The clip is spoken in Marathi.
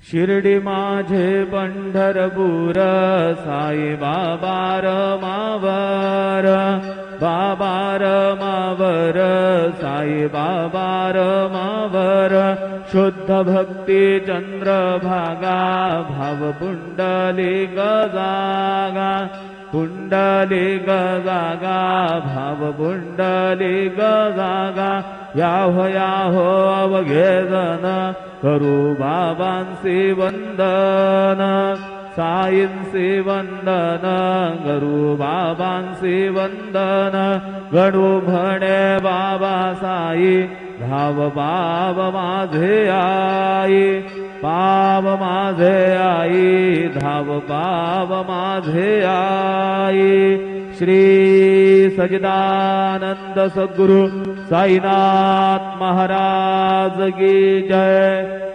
शिर्डी माझे पंढरपूर साई बाबा रमावर, बाबा रमावर साई बाबा रमावर। शुद्ध भक्ती चंद्रभागा भाव पुंडलिक जागा, पुंडलिक जागा भाव पुंडलिक जागा। याहो याहो अवघे जन करू बाबांसी वंदन, साईंसी वंदन करू बाबांसी वंदन। गणू म्हणे बाबा साई धाव पाव माझे आई, पाव माझे आई धाव पाव माझे आई। श्री सच्चिदानंद सद्गुरु साईनाथ महाराज की जय।